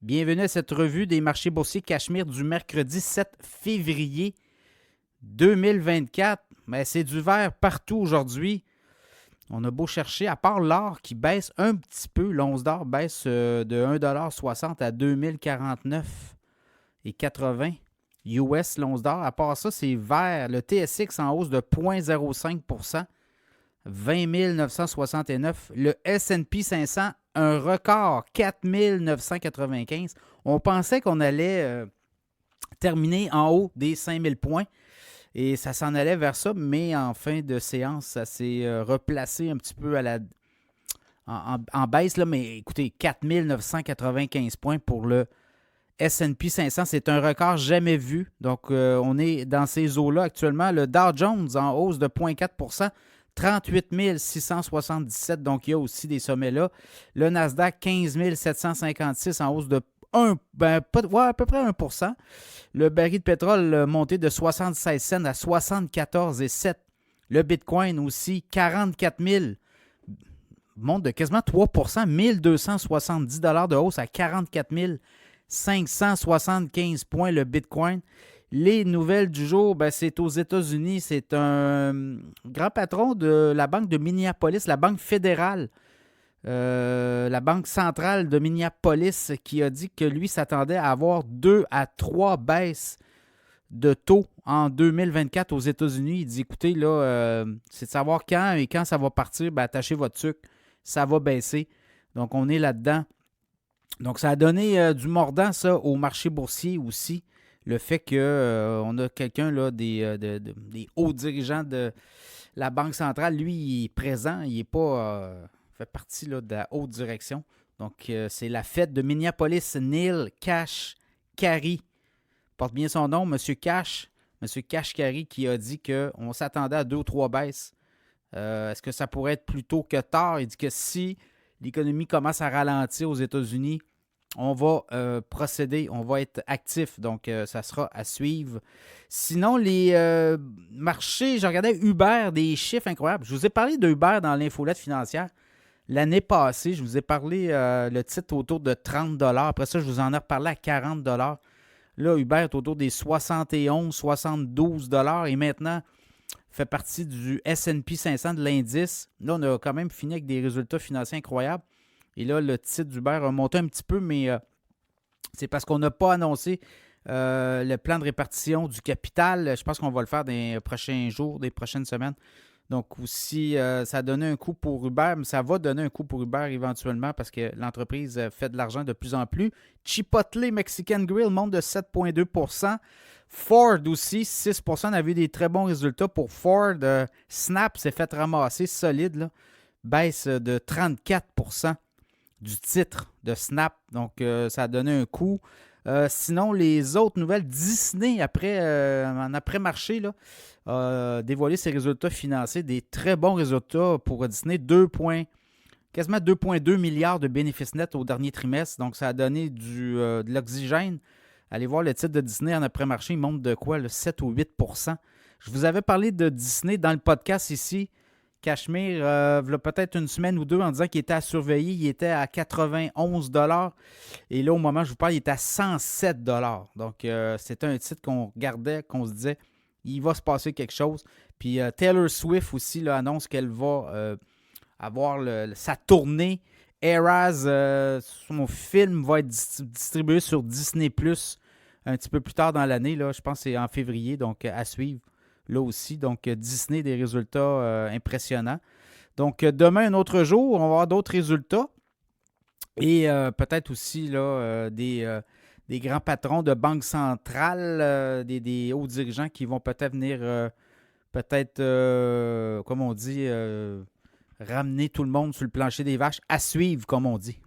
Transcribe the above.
Bienvenue à cette revue des marchés boursiers Cachemire du mercredi 7 février 2024. Mais c'est du vert partout aujourd'hui. On a beau chercher, à part l'or qui baisse un petit peu, l'once d'or baisse de 1,60 à 2049,80 US l'once d'or. À part ça, c'est vert. Le TSX en hausse de 0,05 20 969. Le S&P 500, un record, 4 995. On pensait qu'on allait terminer en haut des 5 000 points et ça s'en allait vers ça, mais en fin de séance, ça s'est replacé un petit peu en baisse. Là, mais écoutez, 4 995 points pour le S&P 500, c'est un record jamais vu. Donc, on est dans ces eaux-là actuellement. Le Dow Jones en hausse de 0,4 38 677, donc il y a aussi des sommets là. Le Nasdaq, 15 756 en hausse de à peu près 1 %. Le baril de pétrole monté de 76 cents à 74,7. Le Bitcoin aussi, 44 000, monte de quasiment 3 $, 1270 de hausse à 44 575 points le Bitcoin. Les nouvelles du jour, c'est aux États-Unis. C'est un grand patron de la banque de Minneapolis, la banque fédérale, la banque centrale de Minneapolis, qui a dit que lui s'attendait à avoir 2 à 3 baisses de taux en 2024 aux États-Unis. Il dit, écoutez, là, c'est de savoir quand et quand ça va partir, attachez votre sucre, ça va baisser. Donc, on est là-dedans. Donc, ça a donné du mordant, ça, au marché boursier aussi. Le fait qu'on a quelqu'un, là, des hauts dirigeants de la Banque centrale, lui, il est présent, il n'est pas fait partie là, de la haute direction. Donc, c'est la fête de Minneapolis. Neil Kashkari porte bien son nom, M. Kashkari, qui a dit qu'on s'attendait à 2 ou 3 baisses. Est-ce que ça pourrait être plus tôt que tard? Il dit que si l'économie commence à ralentir aux États-Unis, on va procéder, on va être actif. Donc, ça sera à suivre. Sinon, les marchés, je regardais Uber, des chiffres incroyables. Je vous ai parlé de Uber dans l'infolette financière. L'année passée, je vous ai parlé le titre autour de 30 $. Après ça, je vous en ai reparlé à 40 $. Là, Uber est autour des 71, 72 $ et maintenant fait partie du S&P 500 de l'indice. Là, on a quand même fini avec des résultats financiers incroyables. Et là, le titre d'Uber a monté un petit peu, mais c'est parce qu'on n'a pas annoncé le plan de répartition du capital. Je pense qu'on va le faire dans les prochains jours, des prochaines semaines. Donc aussi, ça a donné un coup pour Uber, mais ça va donner un coup pour Uber éventuellement parce que l'entreprise fait de l'argent de plus en plus. Chipotle Mexican Grill monte de 7,2 %. Ford aussi, 6 %. On a vu des très bons résultats pour Ford. Snap s'est fait ramasser solide, là. Baisse de 34 % du titre de Snap. Donc, ça a donné un coup. Sinon, les autres nouvelles, Disney, en après-marché, là, a dévoilé ses résultats financiers, des très bons résultats pour Disney, quasiment 2,2 milliards de bénéfices nets au dernier trimestre. Donc, ça a donné de l'oxygène. Allez voir le titre de Disney en après-marché, il monte de quoi, le 7 ou 8 %. Je vous avais parlé de Disney dans le podcast ici, Cachemire, il y a peut-être une semaine ou deux, en disant qu'il était à surveiller. Il était à 91 $. Et là, au moment où je vous parle, il était à 107 $. Donc, c'était un titre qu'on regardait, qu'on se disait, il va se passer quelque chose. Puis, Taylor Swift aussi là, annonce qu'elle va avoir sa tournée. Eras, son film va être distribué sur Disney+, un petit peu plus tard dans l'année. Là, je pense que c'est en février, donc à suivre. Là aussi, donc Disney, des résultats impressionnants. Donc, demain, un autre jour, on va avoir d'autres résultats. Et peut-être aussi là, des grands patrons de banques centrales, des hauts dirigeants qui vont peut-être venir, comme on dit, ramener tout le monde sur le plancher des vaches, à suivre, comme on dit.